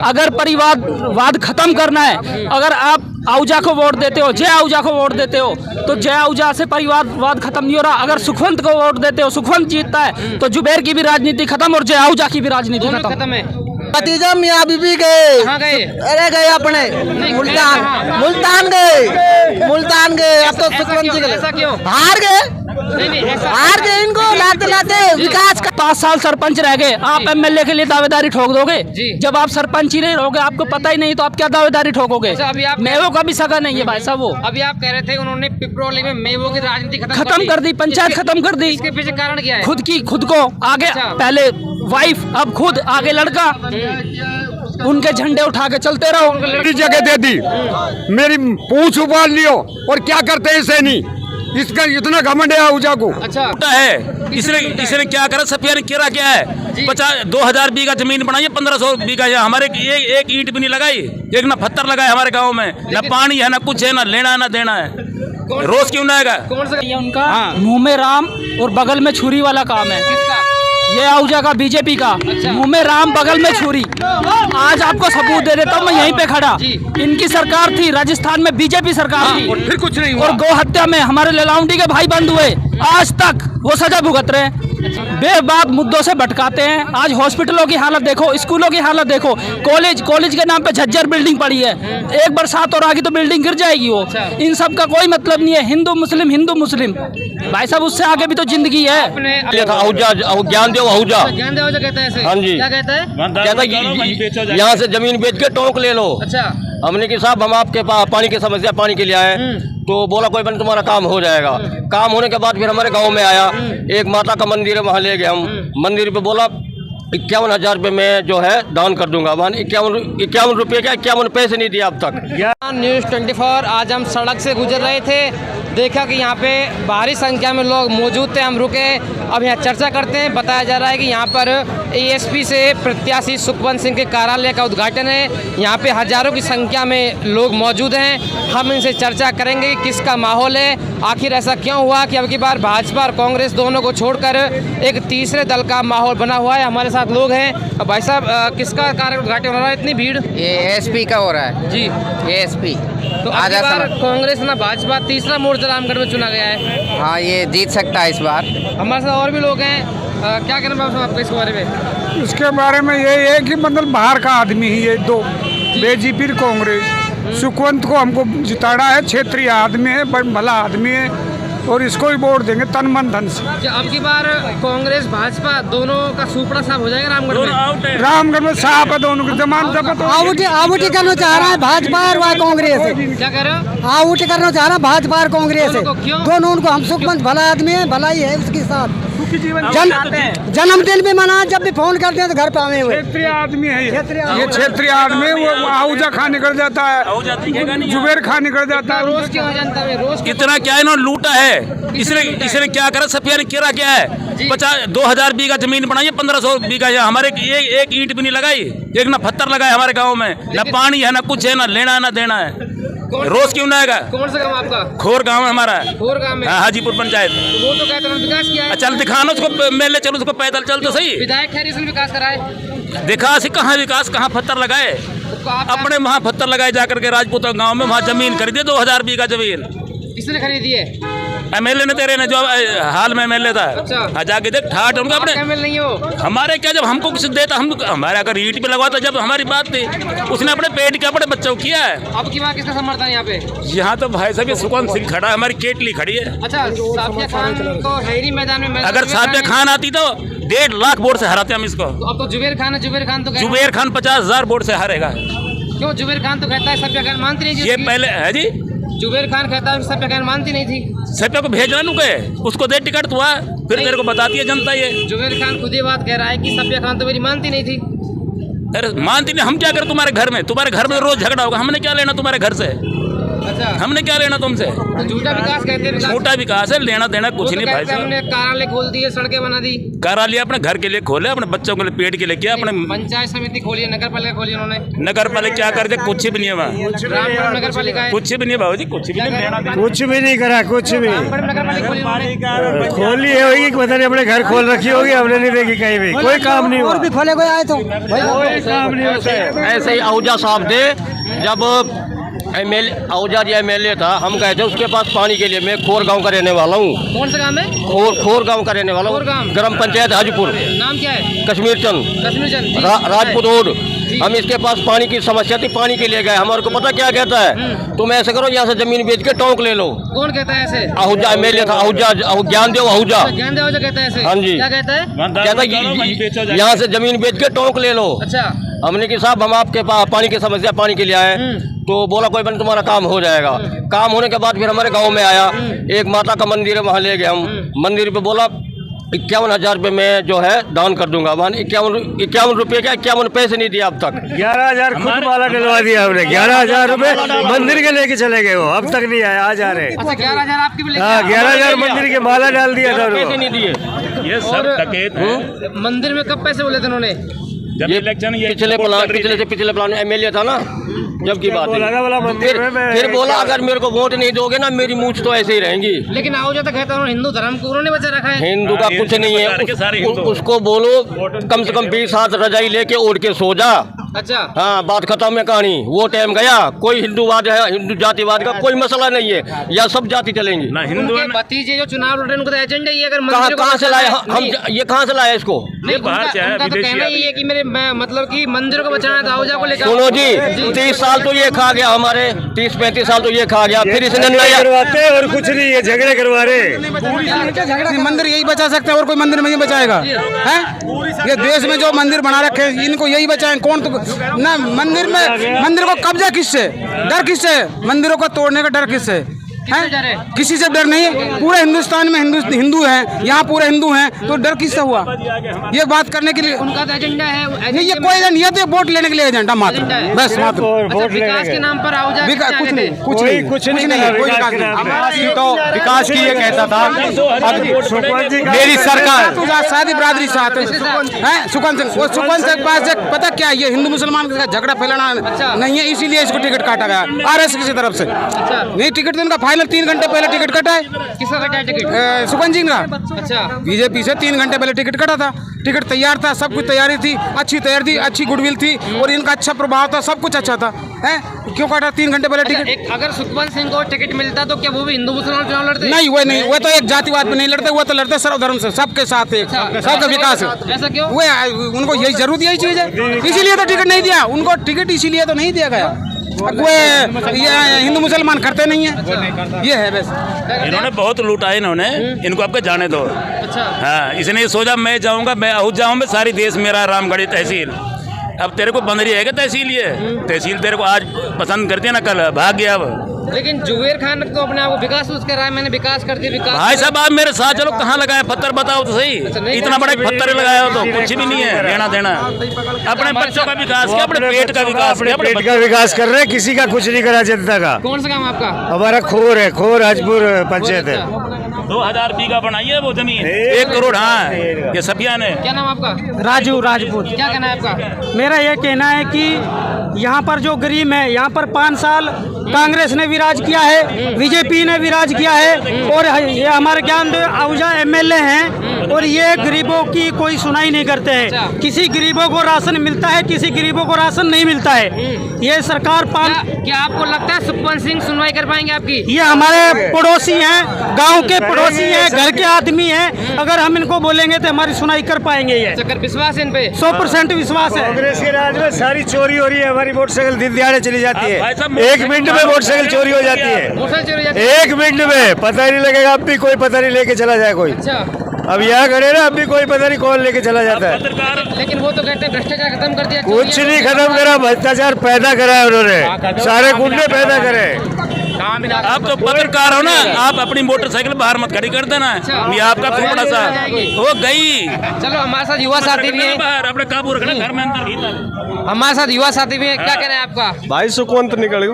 अगर परिवारवाद खत्म करना है, अगर आप आहूजा को वोट देते हो, जय आहूजा को वोट देते हो, तो जय आहूजा से परिवारवाद खत्म नहीं हो रहा। अगर सुखवंत को वोट देते हो, सुखवंत जीतता है, तो जुबैर की भी राजनीति खत्म और जय आहूजा की भी राजनीति खत्म है। भतीजा मियाँ बीबी गए, कहाँ गए? अरे गए अपने मुल्तान गए। अब तो सुखवंत जी ऐसा क्यों? हार गए इनको लाते विकास का। 5 साल सरपंच रह गए, आप एमएलए के लिए दावेदारी ठोक दोगे? जब आप सरपंच ही नहीं रहोगे, आपको पता ही नहीं, तो आप क्या दावेदारी ठोकोगे? अभी आप मेवों का भी सगा नहीं है भाई साहब। वो अभी आप कह रहे थे उन्होंने पिपरोली में मेवों की राजनीति खत्म कर दी, पंचायत खत्म कर दी। इसके पीछे कारण क्या है? खुद को आगे, पहले वाइफ, अब खुद आगे लड़का, उनके झंडे उठा के चलते रहो। मेरी जगह दे दी, मेरी पूंछ उबाल लियो, और क्या करते हैं इसे नहीं, इसका इतना घमंड है आहूजा को। अच्छा है इसने क्या करा? सफिया ने किरा क्या है? 2000 बीघा जमीन बनाई है, 1500 बीघा है हमारे। एक ईंट भी नहीं लगाई, एक ना पत्थर लगाए हमारे गांव में, ना पानी है, ना कुछ है, ना लेना है ना देना है। रोज क्यों ना आएगा? कौन सा ये उनका मुंह में राम और बगल में छुरी वाला काम है। किसका? ये आहूजा का, बीजेपी का। मुंह में राम बगल में छुरी। आज आपको सबूत दे देता हूँ मैं यहीं पे खड़ा। इनकी सरकार थी राजस्थान में, बीजेपी सरकार थी, और फिर कुछ नहीं हुआ। और गौ हत्या में हमारे ललाउंडी के भाई बंद हुए, आज तक वो सजा भुगत रहे हैं। बेबाक मुद्दों से भटकाते हैं। आज हॉस्पिटलों की हालत देखो, स्कूलों की हालत देखो, कॉलेज के नाम पे झज्जर बिल्डिंग पड़ी है। एक बरसात और आगे तो बिल्डिंग गिर जाएगी वो। इन सब का कोई मतलब नहीं है। हिंदू मुस्लिम भाई साहब, उससे आगे भी तो जिंदगी है। ज्ञान देव आहूजा कहता है। हाँ जी। क्या कहता है? कहता है यहाँ से जमीन बेच के टोंक ले लो। अच्छा, हमने कि साहब हम आपके पास पानी की समस्या, पानी के लिए आए, तो बोला कोई बन तुम्हारा काम हो जाएगा। काम होने के बाद फिर हमारे गांव में आया, एक माता का मंदिर है, वहाँ ले गए हम। मंदिर पे बोला 51,000 रुपये में जो है दान कर दूंगा। वहाँ 51 रुपये क्या 51 पैसे नहीं दिया अब तक। न्यूज़ 24 आज हम सड़क से गुजर रहे थे, देखा कि यहाँ पे भारी संख्या में लोग मौजूद थे। हम रुके, अब यहाँ चर्चा करते हैं। बताया जा रहा है कि यहाँ पर एएसपी से प्रत्याशी सुखवंत सिंह के कार्यालय का उद्घाटन है। यहाँ पे हजारों की संख्या में लोग मौजूद हैं। हम इनसे चर्चा करेंगे कि किसका माहौल है, आखिर ऐसा क्यों हुआ कि अब की बार भाजपा और कांग्रेस दोनों को छोड़कर एक तीसरे दल का माहौल बना हुआ है। हमारे साथ लोग हैं। भाई साहब, किसका कार्य उद्घाटन हो रहा है? इतनी भीड़? ये एएसपी का हो रहा है जी, एएसपी। तो आज बार कांग्रेस ना भाजपा तीसरा मोर्चा रामगढ़ में चुना गया है। हाँ, ये जीत सकता है इस बार। हमारे साथ और भी लोग हैं। क्या कहना है आपको इसके बारे में? इसके बारे में ये है कि मतलब बाहर का आदमी ही ये दो, बीजेपी कांग्रेस। सुखवंत को हमको जिताना है, क्षेत्रीय आदमी है, भला आदमी है, और इसको ही वोट देंगे तन मन धन से। अब की बार कांग्रेस भाजपा दोनों का सुपड़ा साफ हो जाएगा रामगढ़ में? रामगढ़ में साफ है, दोनों की जमान जब्त। आउट करना चाह रहा है भाजपा और कांग्रेस। क्या कह रहे हो? आउट करना चाह रहा है भाजपा और कांग्रेस है क्यों? दोनों। उनको हम सुखवंत भला आदमी है, भला ही है उसके साथ। जन्मदिन भी मना, जब भी फोन करते हैं तो घर पे आए हुए। क्षेत्रीय आदमी है ये क्षेत्रीय आदमी। वो आहूजा खान निकल जाता है, जुबैर खान निकल जाता है। रोज क्यों जनता में रोज इतना क्या इन्होंने लूटा है? इसने क्या करा? सफिया ने किरा क्या है? 2000 बीघा जमीन बनाई है, 1500 बीघा है हमारे। एक ईंट भी नहीं लगाई, एक ना पत्थर लगाए हमारे गांव में, ना पानी है, ना कुछ है, ना लेना है ना देना है। रोज क्यों ना आएगा? कौन सा गाँव आपका? खोर गांव है हमारा, खोर गाँव में। हाजीपुर पंचायत। तो वो तो कहते हैं विकास किया है। चल दिखाना उसको, मेले चलो उसको, पैदल चल तो सही। विधायक खैर इसने विकास कराए? दिखा सी कहाँ विकास, कहाँ पत्थर लगाए? अपने वहाँ पत्थर लगाए जाकर के राजपूत गांव में, वहाँ जमीन खरीदे 2000 बीघा जमीन। किसने खरीदी है? एमएलए ने, तेरे ने, जो हाल में एमएलए था। अच्छा। जाके देख ठाट उनका अपने। एमएलए नहीं हो हमारे क्या, जब हमको कुछ देता, हम हमारे अगर ईंट पे लगवाता, जब हमारी बात थी, उसने अपने पेट के अपने बच्चों को किया है। अब की बात किसका समर्थन है यहाँ पे? यहाँ तो भाई साहब सुखवंत सिंह खड़ा है, हमारी केटली खड़ी है। अच्छा, साफिया खान तो हैरी मैदान में। अगर साफिया खान आती तो 1.5 लाख वोट से हराते हम इसको। तो अब तो जुबैर खान है। जुबैर खान तो 50,000 वोट से हारेगा। क्यों? जुबैर खान तो कहता है साफिया खान मानती नहीं थी। ये पहले है जी, जुबैर खान कहता है साफिया खान मानती नहीं थी। सफिया को भेजना नु के, उसको दे टिकट तो आ, फिर तेरे को बताती है जनता। ये जुबैर खान खुद ही बात कह रहा है कि साफिया खान तो मेरी मानती नहीं थी। अरे मानती नहीं, हम क्या करें तुम्हारे घर में? तुम्हारे घर में रोज झगड़ा होगा, हमने क्या लेना तुम्हारे घर से? अच्छा। हमने क्या लेना तुमसे? तो झूठा विकास कहते हैं। छोटा विकास है, लेना देना कुछ नहीं भाई साहब। हमने कार्यालय खोल दिए, सड़कें बना दी। कार्यालय अपने घर के लिए खोले, अपने बच्चों के लिए, पेट के लिए किया, अपने पंचायत समिति खोली है, नगर पालिका खोली उन्होंने। नगर पालिका क्या कर दे? कुछ भी नहीं है वहाँ, रामपुरम नगर पालिका है, कुछ भी नहीं बाबू जी, कुछ भी नहीं लेना देना। कुछ भी नहीं करा, कुछ भी रामपुरम नगर पालिका खोली उन्होंने। खोली है होगी, पता नहीं अपने घर खोल रखी होगी, हमने नहीं देखी कहीं भी, कोई काम नहीं हुआ। और भी खोले कोई आए तो कोई काम नहीं होता है। ऐसे ही आहूजा साहब थे, जब एमएलए आहूजा जी एमएलए था, हम गए थे उसके पास पानी के लिए। मैं खोर गांव का रहने वाला हूँ। कौन सा गाँव है? खोर गांव का रहने वाला खोर गाँव। हूँ, ग्राम पंचायत हाजीपुर, नाम क्या है? कश्मीर चंद, कश्मीर चंद। राजपूत रोड। हम इसके पास पानी की समस्या थी, पानी के लिए गए। हमारे को पता क्या कहता है, तुम ऐसे करो, यहाँ से जमीन बेच के टोंक ले लो। कौन कहता है ऐसे? आहूजा एमएलए था, आहूजा ज्ञानदेव आहूजा। ज्ञानदेव जो कहता है ऐसे? हाँ जी। क्या कहता है? कहता है यहाँ से जमीन बेच के टोंक ले लो। अच्छा। हमने कि साहब हम आपके पास पानी की समस्या, पानी के लिए आए। तो बोला कोई बन तुम्हारा काम हो जाएगा। काम होने के बाद फिर हमारे गांव में आया, एक माता का मंदिर है, वहाँ ले गए हम। मंदिर पे बोला 51,000 रुपये में जो है दान कर दूंगा। वहाँ 51 रुपये क्या 51 पैसे नहीं दिया अब तक। 11,000 खुद माला डलवा दिया हमने, 11,000 रुपए मंदिर के लेके चले गए, वो अब तक नहीं आया, आज आ रहे। अच्छा, 11,000 आपकी भी लेके हाँ, आए? 11,000 मंदिर के माला डाल दिया था पैसे उनको। नहीं दिए। ये सब डकैत हैं। मंदिर में कब पैसे बोले थे उन्होंने? जब इलेक्शन पिछले प्लान एमएलए था ना, जब की बात बोला ना, बोला मंदिर में मैं- फिर बोला अगर मेरे को वोट नहीं दोगे ना, मेरी मूछ तो ऐसे ही रहेंगी। लेकिन आहूजा तो कहता है उन्होंने हिंदू धर्म को उन्होंने बचा रखा है। हिंदू का कुछ नहीं के सारे है, हिंदू। उसको बोलो कम से कम 20 हाथ रजाई लेके ओढ़ के सो जा। अच्छा। हाँ, बात खत्म है कहानी। वो टाइम गया। कोई हिंदूवाद है, हिंदू जातिवाद का कोई मसला नहीं है, या सब जाति चलेंगी। ना हिंदू है उनके ना- भतीजे जो चुनाव लड़ रहे हैं उनका तो एजेंडा ही है, अगर मंदिर को कहाँ से लाए बचाना है- हम, नहीं, ये कहाँ से लाए इसको? नहीं, बाहर से आया, उनका तो विदेशी कहना ही है कि मेरे मतलब कि मंदिर को बचाना है तो आहूजा को लेकर। सुनो जी, 30 साल तो ये खा गया हमारे, 30-35 साल तो ये खा गया। फिर इसने नया करवाते और कुछ नहीं, ये झगड़े करवा रहे। मंदिर यही बचा सकते हैं और कोई मंदिर नहीं बचाएगा हैं? ये देश में जो मंदिर बना रखे हैं इनको यही बचाएं। कौन तो ना मंदिर को कब्जा किससे, डर किससे? मंदिरों को तोड़ने का डर किससे हैं? किसी से डर नहीं है। पूरे हिंदुस्तान में हिंदू हैं, यहाँ पूरे हिंदू हैं, तो डर किससे हुआ? ये बात करने के लिए उनका तो एजेंडा है। नहीं, ये कोई नहीं है, तो वोट लेने के लिए एजेंडा मात्र, बस मात्र। अच्छा, विकास के नाम पर आहूजा कुछ नहीं, कोई कुछ नहीं, कोई विकास के नाम पे। तो विकास की ये कहता था मेरी सरकार शादी बरादरी साथ है। सुकन सिंह, वो सुकन सिंह के पास पता क्या, ये हिंदू मुसलमान के साथ झगड़ा फैलाना नहीं है, इसीलिए इसको टिकट काटा गया RS की तरफ से। नहीं, टिकट तो इनका फाइनल 3 घंटे पहले टिकट कटा है। किसका कटा है टिकट? सुकन सिंह का। अच्छा। बीजेपी से 3 घंटे पहले टिकट कटा था। टिकट तैयार था, सब कुछ तैयारी थी, अच्छी तैयारी थी, अच्छी गुडविल थी और इनका अच्छा प्रभाव था, सब कुछ अच्छा था। हैं, क्यों काटा 3 घंटे पहले टिकट? एक अगर सुखवंत सिंह को टिकट मिलता तो क्या वो भी हिंदू मुसलमान चुनाव लड़ते? नहीं, वो तो एक जातिवाद पे नहीं लड़ते, वो तो लड़ते सर्वधर्म से, सबके साथ एक सबका विकास है। ऐसा क्यों? वो उनको यही जरूरत, यही चीज है, इसीलिए तो टिकट नहीं दिया उनको। टिकट इसीलिए तो नहीं दिया गया। वो ये हिंदू मुसलमान करते नहीं है, ये है बस। इन्होंने बहुत लूटा है इन्होंने, इनको आपके जाने दो। अच्छा। हाँ, इसने सोचा मैं जाऊंगा, मैं आहूजा हूँ, मैं सारी देश मेरा रामगढ़ी तहसील। अब तेरे को बंदरी है क्या तहसील? ये तहसील तेरे को आज पसंद करती है ना, कल भाग गया अब। लेकिन जुबेर खान तो अपने आप को विकास कर रहा है, मैंने विकास कर दिया, विकास। भाई साहब आप मेरे साथ चलो, कहाँ लगाया पत्थर बताओ तो सही। इतना बड़ा पत्थर लगाया हो तो कुछ भी नहीं है लेना देना। अपने बच्चों का विकास किया, अपने पेट का विकास किया, पेट का विकास कर रहे हैं, किसी का कुछ नहीं करा जनता का। कौन सा काम आपका? हमारा खोर है, खोर हाजपुर पंचायत है। 2000 बीघा बनाई है वो जमीन, 1 करोड़। हाँ, ये सफिया ने। क्या नाम आपका? राजू राजपूत। क्या कहना है आपका? मेरा यह कहना है कि यहाँ पर जो गरीब है, यहाँ पर 5 साल कांग्रेस ने विराज किया है, बीजेपी ने विराज किया है और ये हमारे ज्ञानदेव आहूजा एमएलए हैं और ये गरीबों की कोई सुनाई नहीं करते हैं। किसी गरीबों को राशन मिलता है, किसी गरीबों को राशन नहीं मिलता है। ये सरकार क्या आपको लगता है सुखवंत सिंह सुनवाई कर पाएंगे आपकी? ये हमारे पड़ोसी हैं, गांव के पड़ोसी हैं, घर के आदमी हैं। अगर हम इनको बोलेंगे तो हमारी सुनाई कर पाएंगे। ये चक्कर विश्वास है इन पे? 100% विश्वास है। कांग्रेस के राज में सारी चोरी हो रही है, हमारी मोटरसाइकिल दिन दिहाड़े चली जाती भाई साहब, है, 1 मिनट में मोटरसाइकिल चोरी हो जाती है, मोटरसाइकिल चोरी हो जाती है? 1 मिनट में पता ही नहीं लगेगा, अब भी कोई पता नहीं लेके चला जाए कोई। अच्छा। अब यहाँ खड़े ना, अब भी कोई पता नहीं कौन लेके चला जाता है। लेकिन वो तो कहते हैं भ्रष्टाचार खत्म कर दिया। कुछ नहीं खत्म करा, भ्रष्टाचार पैदा करा है उन्होंने, सारे गुंडे पैदा करे। काम भी ना आप तो पत्रकार हो ना, आप अपनी मोटरसाइकिल बाहर मत खड़ी कर देना। अच्छा। ये आपका थोड़ा सा हो गई। चलो हमारे साथ युवा साथी भी हैं, बाहर अपने काबू रखना, घर में अंदर भीतर। हमारे साथ युवा साथी भी हैं, क्या कहना है आपका? भाई सुखवंत निकल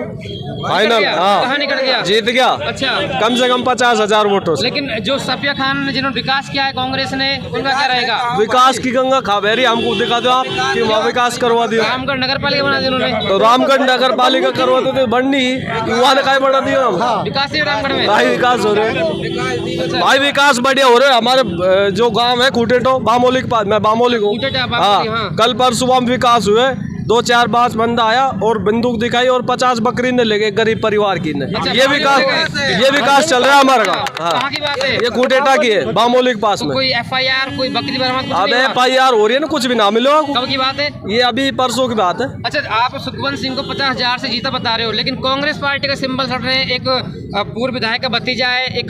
फाइनल, कहाँ निकल गया? जीत गया अच्छा, कम से कम 50,000 वोटों से। लेकिन जो सफिया खान ने जिन्होंने विकास किया है कांग्रेस ने, उनका क्या रहेगा? विकास की गंगा खावेरी हमको दिखा दो आप कि वहाँ विकास करवा दिया। रामगढ़ नगर पालिका बना दी उन्होंने, तो रामगढ़ नगर पालिका करवाते थे बढ़नी ही, युवा ने काय बढ़ा दिया हम। विकास ही रामगढ़ में भाई विकास हो रहे हैं, भाई विकास बढ़िया हो रहे हैं। हमारे जो गांव है खूटेटो बामोली के पास, मैं बामोली हूँ। खूटेटा, बामोली, हाँ, हाँ। कल परसों हम विकास हुए, 2-4 बास बंदा आया और बंदूक दिखाई और 50 बकरी ने लेके गरीब परिवार की ने। अच्छा, ये विकास चल रहा है हमारे गाँव। कहाँ की बात है? ये खूटेटा की है, बामोली के पास में। कोई FIR, कोई बकरी बरामद कुछ अब नहीं हुआ? FIR हो रही है ना, कुछ भी ना मिलो। कब की बात है? ये अभी परसों की बात है। अच्छा, आप सुखवंत सिंह को 50,000 से जीता बता रहे हो, लेकिन कांग्रेस पार्टी का सिंबल सट रहे हैं। एक पूर्व विधायक का भतीजा है, एक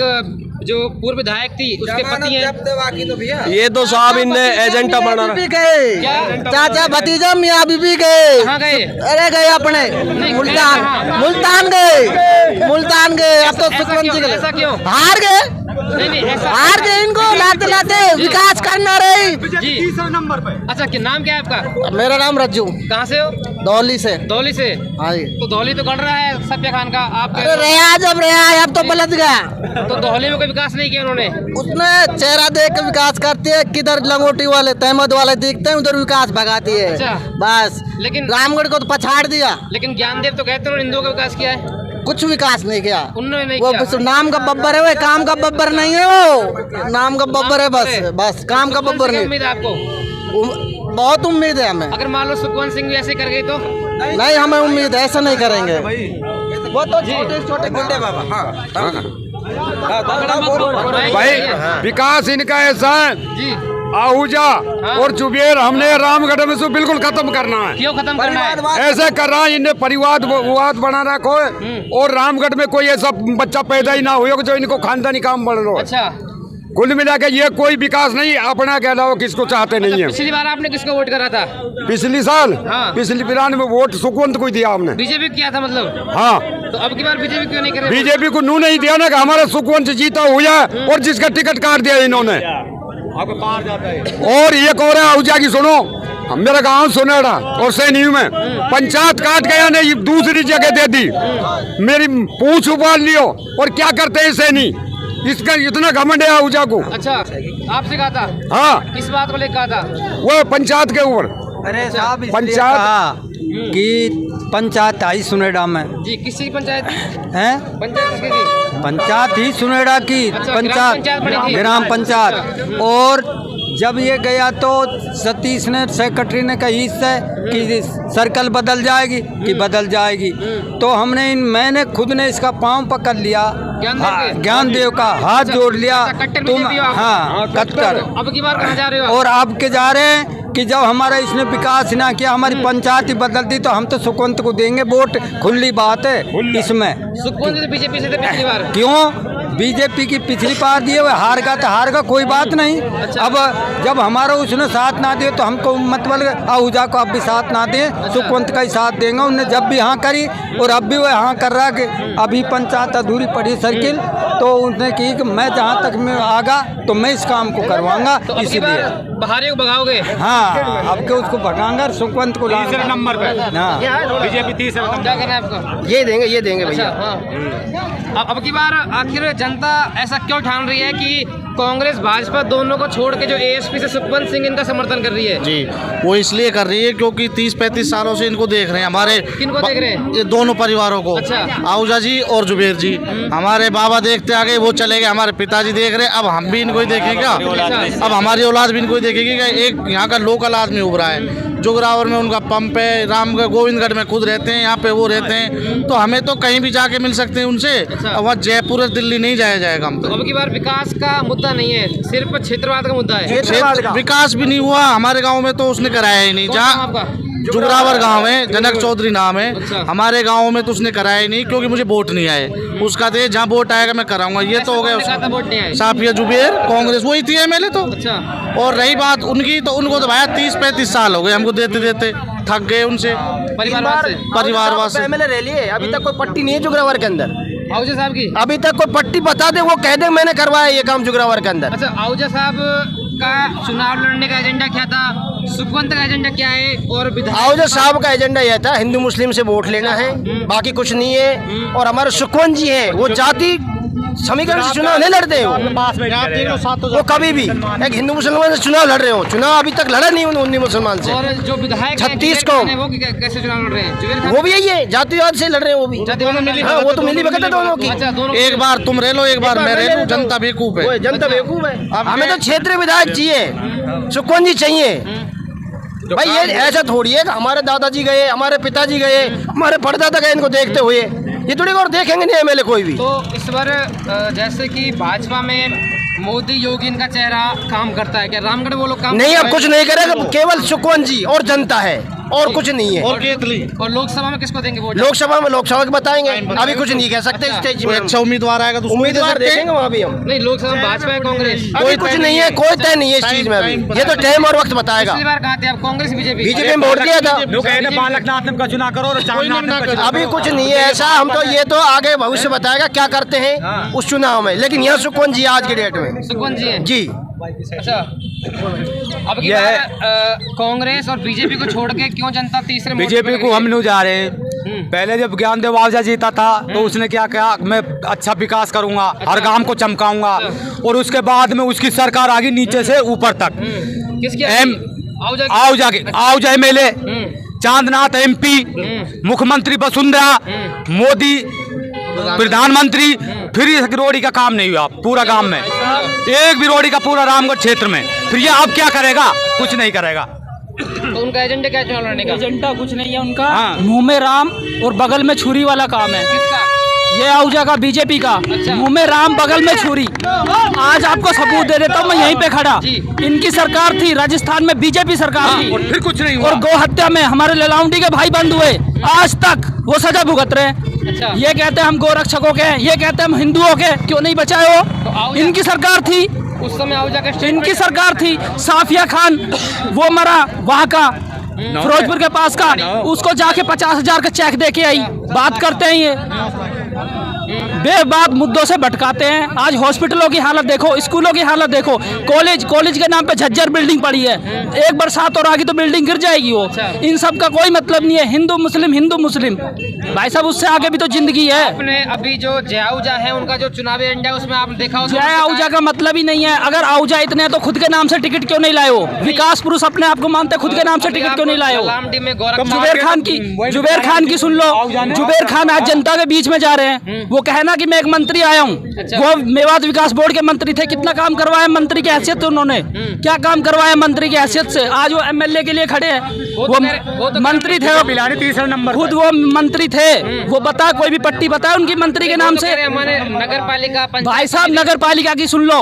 जो पूर्व विधायक थी उसके पति हैं। ये तो साहब इनने एजेंटा बना क्या? चाचा भतीजा मियाँ बीबी गए, कहाँ गए? अरे गए अपने मुल्तान गए। अब तो सुखवंत जी ऐसा क्यों? हार गए, नहीं ऐसा हार गए। इनको लाते लाते विकास करना रही। जी। अच्छा, क्या नाम क्या है आपका? मेरा नाम रज्जू, कहाँ से हो? दौली से। धौली से। हाँ जी। तो धौली तो गढ़ रहा है सफिया खान का, आप अरे रहा जब रहा, अब तो पलट गया। तो धौली में कोई विकास नहीं किया उन्होंने? उसने चेहरा देख के विकास करती है, किधर लंगोटी वाले तहमद वाले दिखते हैं उधर विकास भगाती है। अच्छा। बस, लेकिन रामगढ़ को तो पछाड़ दिया, लेकिन ज्ञानदेव तो कहते हैं उन्होंने हिंदुओं का विकास किया है। कुछ विकास नहीं किया। उन्होंने नहीं वो किया। बस नाम का बब्बर है, वो काम का बब्बर नहीं है। वो नाम का बब्बर है, बस काम का बब्बर क्या नहीं। उम्मीद है आपको? बहुत उम्मीद है हमें। अगर मान लो सुखवंत सिंह भी ऐसे कर गई तो? नहीं, हमें उम्मीद है, ऐसा नहीं करेंगे। वो तो छोटे गुंडे बाबा। भाई विकास इनका ऐसा है, जी। आहूजा और जुबेर हमने रामगढ़ में से बिल्कुल खत्म करना है। क्यों खत्म करना है? ऐसे कर रहा है, इन्हें परिवार विवाद बना रखो है और रामगढ़ में कोई ऐसा बच्चा पैदा ही ना हो जो इनको खानदानी काम बढ़ रहा है। अच्छा, कुल मिला के ये कोई विकास नहीं, अपना के अलावा किसको चाहते नहीं है। पिछली बार आपने किसको वोट करा था? पिछली साल हाँ। पिछली पिरान में वोट सुखवंत को ही दिया हमने। बीजेपी किया था मतलब? हाँ, तो अब की बार बीजेपी क्यों नहीं करे? बीजेपी को नू नहीं दिया ना कि हमारा सुखवंत जीता हुआ और जिसका टिकट काट दिया इन्होंने। और एक और है आहूजा की, सुनो, मेरा गांव सुनेड़ा और सैनियों में पंचायत काट गया ने दूसरी जगह दे दी, मेरी पूंछ उबाल लियो। और क्या करते हैं सैनी, इसका इतना घमंड है आहूजा को। अच्छा, आपसे कहा था? हाँ, किस बात को लेकर कहा था? वो पंचायत के ऊपर। अरे साहब पंचायत कि पंचायत आई सुनेडा में जी। किस चीज की पंचायत? हैं? पंचायत किसकी थी? पंचायत ही सुनेडा की अच्छा, ग्राम पंचायत बनी थी। ग्राम पंचायत। और जब ये गया तो सतीश ने सेक्रेटरी ने कही इससे कि सर्कल बदल जाएगी कि बदल जाएगी। तो मैंने खुद ने इसका पांव पकड़ लिया, ज्ञानदेव का हाथ जोड़ लिया। तुम हाँ कट्टर। अब की बार कहाँ जा रहे हो? और अब के जा रहे हैं कि जब हमारा इसने विकास ना किया, हमारी पंचायत ही बदल दी, तो हम तो सुखवंत को देंगे वोट, खुली बात है इसमें। सुखवंत तो बीजेपी से थे पिछली बार। क्यों? बीजेपी की पिछली बार दिए हुए हार का कोई बात नहीं। अब जब हमारा उसने साथ ना दिए तो हमको मतलब आहूजा को अब भी साथ ना दें, सुखवंत का ही साथ देंगे। उनने जब भी हाँ करी और अब भी वो हाँ कर रहा कि अभी पंचायत अधूरी पड़ी सर्किल, तो उसने की कि मैं जहाँ तक मैं आगा तो मैं इस काम को करवाऊंगा, तो इसीलिए बहारे को भगाओगे? हाँ, अब के उसको भगाऊंगा, सुखवंत को तीसरे नंबर पे। हाँ, बीजेपी तीसरे नंबर। क्या करना है आपको? ये देंगे अच्छा, हाँ। अब की बार आखिर जनता ऐसा क्यों ठान रही है कि कांग्रेस भाजपा दोनों को छोड़ के जो ASP से सुखवंत सिंह इनका समर्थन कर रही है? जी, वो इसलिए कर रही है क्योंकि 30-35 सालों से इनको देख रहे हैं। हमारे किनको देख रहे हैं? ये दोनों परिवारों को। अच्छा। आहूजा जी और जुबेर जी। हमारे बाबा देखते आ गए, वो चले गए, हमारे पिताजी देख रहे हैं, अब हम भी इनको ही देखेंगे क्या? अब हमारी औलाद भी इनको ही देखेगी क्या? एक यहाँ का लोकल आदमी उभरा है, जुगरावर में उनका पंप है, रामगढ़ गोविंदगढ़ में खुद रहते हैं, यहाँ पे वो रहते हैं, तो हमें तो कहीं भी जाके मिल सकते हैं उनसे। अब वहाँ जयपुर दिल्ली नहीं जाया जाएगा हम तो अब की बार विकास का मुद्दा नहीं है, सिर्फ क्षेत्रवाद का मुद्दा है। विकास भी नहीं हुआ हमारे गांव में, तो उसने कराया ही नहीं। जहाँ जुगरावर गांव है, जनक चौधरी नाम है। अच्छा। हमारे गांव में तो उसने कराया ही नहीं क्योंकि मुझे वोट नहीं आए। उसका तो जहाँ वोट आएगा मैं कराऊंगा। ये तो हो गया वोट नहीं आए। साफिया जुबेर कांग्रेस वही थी MLA तो। अच्छा। और रही बात उनकी, तो उनको तो भाया 30-35 साल हो गए हमको देते देते, थक गए उनसे। परिवारवाद से परिवारवाद से MLA रैली है, अभी तक कोई पट्टी नहीं है जुगरावर के अंदर। आहूजा साहब की? अभी तक कोई पट्टी बता दे, वो कह दे मैंने करवाया ये काम जुगरावर के अंदर। अच्छा, आहूजा साहब का चुनाव लड़ने का एजेंडा क्या था, सुखवंत का एजेंडा क्या है, और आहूजा साहब का एजेंडा यह था हिंदू मुस्लिम से वोट लेना है, बाकी कुछ नहीं है। और हमारे सुखवंत जी है वो जाति समीकरण से चुनाव नहीं लड़ते हो, वो कभी भी एक हिंदू मुसलमान से चुनाव लड़ रहे हो। चुनाव अभी तक लड़ा नहीं उन हिंदू मुसलमान से। और जो विधायक 36 को वो कैसे चुनाव लड़ रहे हैं? जुबेर खान वो भी यही है, जातिवाद से लड़ रहे हैं वो भी। हाँ, वो तो मिली भगत है दोनों की। अच्छा, दोनों एक बार तुम रह लो, एक बार मैं रह लूं, जनता बेवकूफ है। जनता बेवकूफ है। हमें तो क्षेत्रीय विधायक चाहिए, सुखवंत जी चाहिए भाई। ये ऐसा थोड़ी है कि हमारे दादाजी गए, हमारे पिताजी गए, हमारे परदादा गए इनको देखते हुए, ये थोड़ी और देखेंगे नहीं एमएलए कोई भी। तो इस बार जैसे कि भाजपा में मोदी योगी इनका चेहरा काम करता है क्या? रामगढ़ वो लोग काम नहीं, अब कुछ नहीं करेगा, केवल सुखवंत जी और जनता है और कुछ नहीं है। और लोकसभा में किसको देंगे वोट? लोकसभा के बताएंगे, अभी कुछ नहीं कह सकते स्टेज में। अच्छा उम्मीदवार आएगा तो उम्मीदवार देखेंगे वहाँ भी हम। नहीं, लोकसभा में भाजपा है कांग्रेस? कोई कुछ नहीं है, कोई तय नहीं है इस चीज में अभी, ये तो टाइम और वक्त बताएगा। पिछली बार कहाँ थे आप? कांग्रेस बीजेपी? बीजेपी में वोट दिया था। अभी कुछ नहीं है ऐसा, हम तो ये तो आगे भविष्य बताएगा क्या करते हैं उस चुनाव में। लेकिन यहाँ सुखवंत जी आज के डेट में सुखवंत जी है जी। अच्छा, अब की बार कांग्रेस और बीजेपी को छोड़ के क्यों जनता तीसरे बीजेपी को हम नहीं जा रहे। पहले जब ज्ञानदेव आहूजा जीता था तो उसने क्या कहा, मैं अच्छा विकास करूंगा, हर गांव को चमकाऊंगा। और उसके बाद में उसकी सरकार आ गई नीचे से ऊपर तक। किसकी? आहूजा एमएलए, चांदनाथ एमपी, मुख्यमंत्री वसुंधरा, मोदी प्रधानमंत्री, फिर एक रोड़ी का काम नहीं हुआ पूरा गांव में, एक भी रोड़ी का पूरा रामगढ़ क्षेत्र में। फिर ये अब क्या करेगा? कुछ नहीं करेगा। तो उनका एजेंडा क्या चुनाव लड़ने का? एजेंडा कुछ नहीं है उनका, मुंह में राम और बगल में छुरी वाला काम है। किसका? ये आहूजा का, बीजेपी का। मुंह में राम बगल में छुरी। आज आपको सबूत दे देता हूँ मैं यहीं पे खड़ा। इनकी सरकार थी राजस्थान में, बीजेपी सरकार थी, और फिर कुछ नहीं हुआ। और गौ हत्या में हमारे ललाउंडी के भाई बंद हुए, आज तक वो सजा भुगत रहे हैं। अच्छा। ये कहते हैं हम गोरक्षकों के, ये कहते हैं हम हिंदुओं के, क्यों नहीं बचाए हो? इनकी सरकार थी उस समय आहूजा का, इनकी सरकार थी। साफिया खान वो मरा वहाँ का, फिरोजपुर के पास का, उसको जाके 50,000 का चेक दे के आई। बात करते हैं ये बेबाक मुद्दों से भटकाते हैं। आज हॉस्पिटलों की हालत देखो, स्कूलों की हालत देखो, कॉलेज के नाम पे झज्जर बिल्डिंग पड़ी है। एक बरसात और आगे तो बिल्डिंग गिर जाएगी वो। इन सब का कोई मतलब नहीं है, हिंदू मुस्लिम भाई साहब, उससे आगे भी तो जिंदगी है। आपने अभी जो जय आहूजा है उनका जो चुनावी एजेंडा उसमें आप देखा हो, जय आहूजा का मतलब ही नहीं है। अगर आहूजा इतने हैं तो खुद के नाम से टिकट क्यों नहीं लाए हो? विकास पुरुष अपने आप को मानते, खुद के नाम से टिकट क्यों नहीं लाए हो? जुबेर खान की सुन लो। जुबेर खान आज जनता के बीच में जा रहे हैं, वो कहना कि मैं एक मंत्री आया हूँ। वो मेवात विकास बोर्ड के मंत्री थे, कितना काम करवाया मंत्री की हैसियत से उन्होंने? क्या काम करवाया मंत्री की हैसियत से? आज वो एमएलए के लिए खड़े हैं। वो मंत्री थे, तीसरा नंबर खुद वो मंत्री थे। वो बता, कोई भी पट्टी बताए उनकी मंत्री के नाम से? हमारे नगर पालिका, भाई साहब नगर पालिका की सुन लो,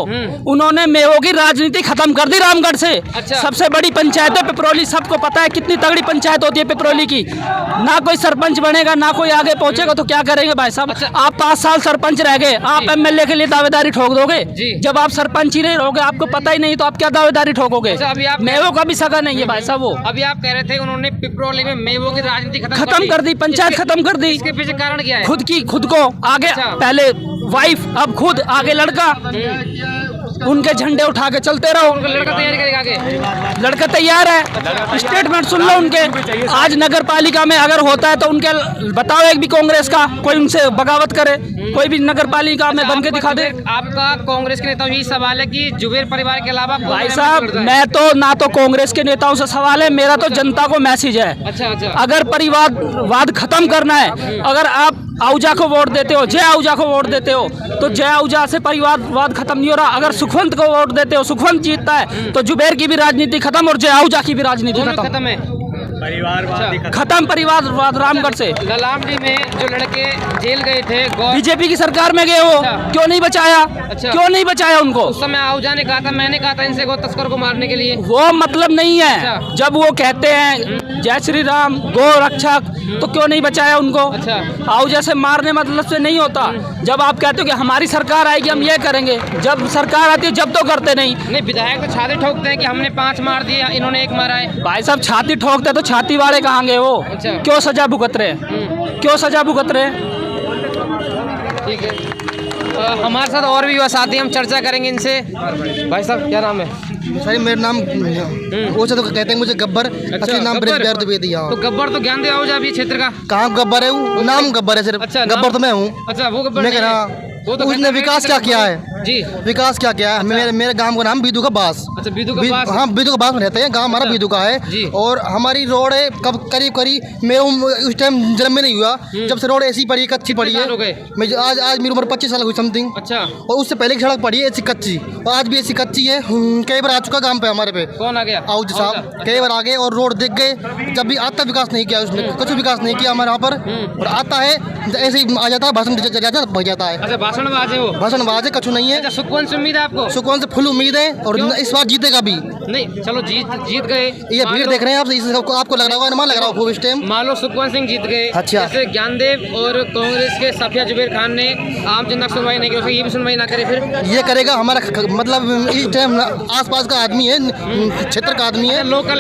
उन्होंने मेवों की राजनीति खत्म कर दी रामगढ़ से। सबसे बड़ी पंचायत है पिपरोली, सबको पता है कितनी तगड़ी पंचायत होती है पिपरोली की। ना कोई सरपंच बनेगा, ना कोई आगे पहुंचेगा, तो क्या करेंगे भाई साहब? आप 5 साल सरपंच रह गए, आप एमएलए के लिए दावेदारी ठोक दोगे? जब आप सरपंच ही नहीं रहोगे, आपको पता ही नहीं, तो आप क्या दावेदारी ठोकोगे? मेवों का भी सगा नहीं है भाई साहब। वो अभी आप कह रहे थे उन्होंने पिपरोली में मेवों की राजनीति खत्म कर दी, पंचायत खत्म कर दी। इसके पीछे कारण क्या है? खुद को आगे, पहले वाइफ, अब खुद आगे लड़का, उनके झंडे उठा के चलते रहो। लड़का तैयारी करेगा आगे? लड़का तैयार है, स्टेटमेंट सुन लो उनके। आज नगर पालिका में अगर होता है तो उनके बताओ, एक भी कांग्रेस का कोई उनसे बगावत करे, कोई भी नगर पालिका में बन के दिखा दे। आपका कांग्रेस के नेताओं यही सवाल है कि जुबेर परिवार के अलावा भाई साहब, मैं तो ना तो कांग्रेस के नेताओं से सवाल है, मेरा तो जनता को मैसेज है। अच्छा। अगर परिवारवाद खत्म करना है, अगर आप आहूजा को वोट देते हो, जय आहूजा को वोट देते हो, तो जय आहूजा से परिवारवाद खत्म नहीं हो रहा। अगर सुखवंत को वोट देते हो, सुखवंत जीतता है, तो जुबेर की भी राजनीति खत्म और जय आहूजा की भी राजनीति खत्म है। खत्म परिवारवाद रामगढ़ से। ललामडी में जो लड़के जेल गए थे, बीजेपी की सरकार में गए हो, क्यों नहीं बचाया? क्यों नहीं बचाया उनको? उस समय आहूजा ने कहा था, मैंने कहा था इनसे गौ तस्कर को मारने के लिए। वो मतलब नहीं है। जब वो कहते हैं जय श्री राम, गौ रक्षक, तो क्यों नहीं बचाया उनको? आहूजा से मारने मतलब से नहीं होता। जब आप कहते हो कि हमारी सरकार आएगी हम ये करेंगे, जब सरकार आती है जब तो करते नहीं। विधायक तो छाती ठोकते हैं कि हमने 5 मार दिए, इन्होंने 1 मारा है। भाई साहब छाती ठोकते तो छाती वाले कहाँ गए वो? क्यों सजा भुगत रहे? क्यों सजा भुगत रहे? ठीक है। हमारे साथ और भी युवा साथी, हम चर्चा करेंगे इनसे। भाई साहब क्या नाम है? सर मेरा नाम वो तो कहते हैं मुझे गब्बर, असली नाम ब्रजबिहार द्विवेदी। तो गब्बर तो ज्ञान दे आओ जा, क्षेत्र का कहाँ गब्बर है वो? नाम गब्बर है सिर्फ। अच्छा, गब्बर तो मैं हूँ। अच्छा, वो गब्बर मैं नहीं कह है। रहा वो तो उसने विकास क्या किया है जी? विकास क्या किया है? मेरे गांव का नाम बीदू का बास। अच्छा, बीदू का बास। हाँ, बीदू का बास में रहते हैं, गांव हमारा बीदू का जी। है। और हमारी रोड है कब करीब मेरे उस टाइम जन्म में नहीं हुआ, जब से रोड ऐसी पड़ी, कच्ची पड़ी है। मैं आज मेरी उम्र 25 साल हुई समथिंग। अच्छा, और उससे पहले की सड़क पड़ी है ऐसी कच्ची, और आज भी ऐसी कच्ची है। कई बार आ चुका गांव पे हमारे पे। कौन आ गया? आउज साहब कई बार आ गए और रोड देख गए। जब भी आता विकास नहीं किया उसने, कुछ विकास नहीं किया हमारे यहाँ पर। और आता है ऐसे ही आ जाता है, भाषण भग जाता है। अच्छा, भाषण बाज है वो। भाषणबाज है, कछु नहीं है। अच्छा, सुकवन से उम्मीद है आपको? सुकून से फुल उम्मीद है, और इस बार जीतेगा भी। नहीं, चलो जीत गए। ये भीड़ देख रहे हैं आप, आपको लग रहा होगा, अनुमान लग रहा होगा इस टाइम। मान लो सुखवंत सिंह जीत गए। अच्छा। जैसे ज्ञानदेव और कांग्रेस के सफिया जुबैर खान ने आम जनता की सुनवाई नहीं की, उसकी ये भी सुनवाई ना करे, फिर ये करेगा हमारा मतलब इस टाइम आसपास का आदमी है, क्षेत्र का आदमी है, लोकल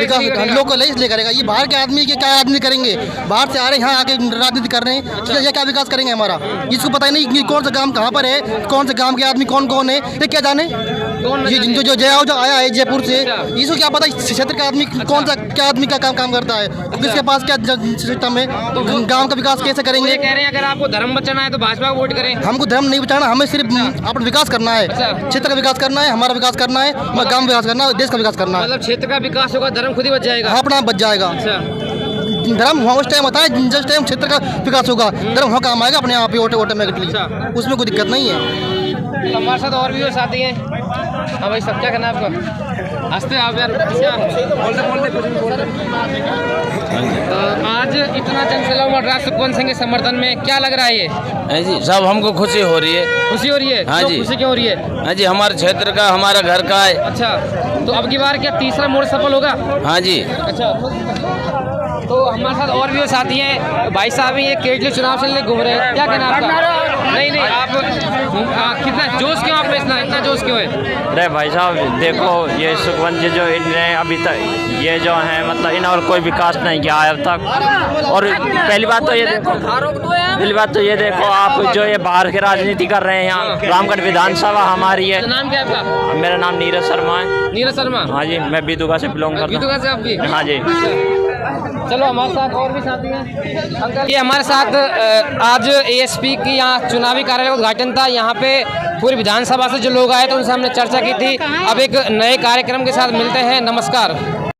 है इसलिए करेगा। ये बाहर के आदमी के क्या आदमी करेंगे? बाहर से आ रहे हैं, यहाँ आके राजनीति कर रहे हैं, ये क्या विकास करेंगे हमारा? इसको पता ही नहीं कि कौन सा गांव कहाँ पर है, कौन से गांव के आदमी कौन कौन है, ये क्या जाने? ये जो जया आया है जयपुर से, इसको क्या पता इस क्षेत्र का आदमी कौन सा क्या आदमी का काम करता है, किसके पास क्या सिस्टम है, गांव का विकास कैसे करेंगे? ये कह रहे हैं अगर आपको धर्म बचाना है तो भाजपा को वोट करें। हमको धर्म नहीं बचाना, हमें सिर्फ अपना विकास करना है, क्षेत्र का विकास करना है, हमारा विकास करना है, गांव का विकास करना है, देश का विकास करना है। मतलब क्षेत्र का विकास होगा, धर्म खुद ही बच जाएगा। अपना बच जाएगा। धर्म वहाँ उस टाइम होता है जिस टाइम क्षेत्र का विकास होगा, धर्म वहाँ काम आएगा अपने आप ही ऑटोमेटिकली। उसमें कोई दिक्कत नहीं है। हमारे साथ और भी वो साथी हैं। हाँ भाई, सब क्या कहना है आपका? हंसते आप यार, आज इतना जनसैलाब उमड़ रहा है सुखवंत सिंह के समर्थन में, क्या लग रहा है ये? जी सब हमको खुशी हो रही है। खुशी हो रही है? हाँ जी। खुशी क्यों हो रही है? हाँ जी, हमारे क्षेत्र का, हमारा घर का है। अच्छा, तो अब की बार क्या तीसरा मोड़ सफल होगा? हाँ जी। अच्छा, तो हमारे साथ और भी वो साथी हैं। भाई साहब ये केजली चुनाव से घूम रहे हैं, क्या कहना आपका? नहीं, आप कितना जोश क्यों आप में, इतना जोश क्यों है? अरे भाई साहब देखो, ये सुखवंत जी जो इन्हें अभी तक ये जो है मतलब इन और कोई विकास नहीं किया है अब तक। और पहली बात तो ये देखो आप जो ये बाहर की राजनीति कर रहे हैं, यहाँ रामगढ़ विधानसभा हमारी है। नाम क्या है आपका? मेरा नाम नीरज शर्मा है। नीरज शर्मा? हाँ जी, मैं बीदुगा से बिलोंग करता हूँ। बीदुगा से आप भी? हाँ जी। चलो हमारे साथ और भी साथी हैं। अंकल, ये हमारे साथ आज एएसपी की यहाँ चुनावी कार्यालय का उद्घाटन था। यहाँ पे पूरी विधानसभा से जो लोग आए थे उनसे हमने चर्चा की थी। अब एक नए कार्यक्रम के साथ मिलते हैं, नमस्कार।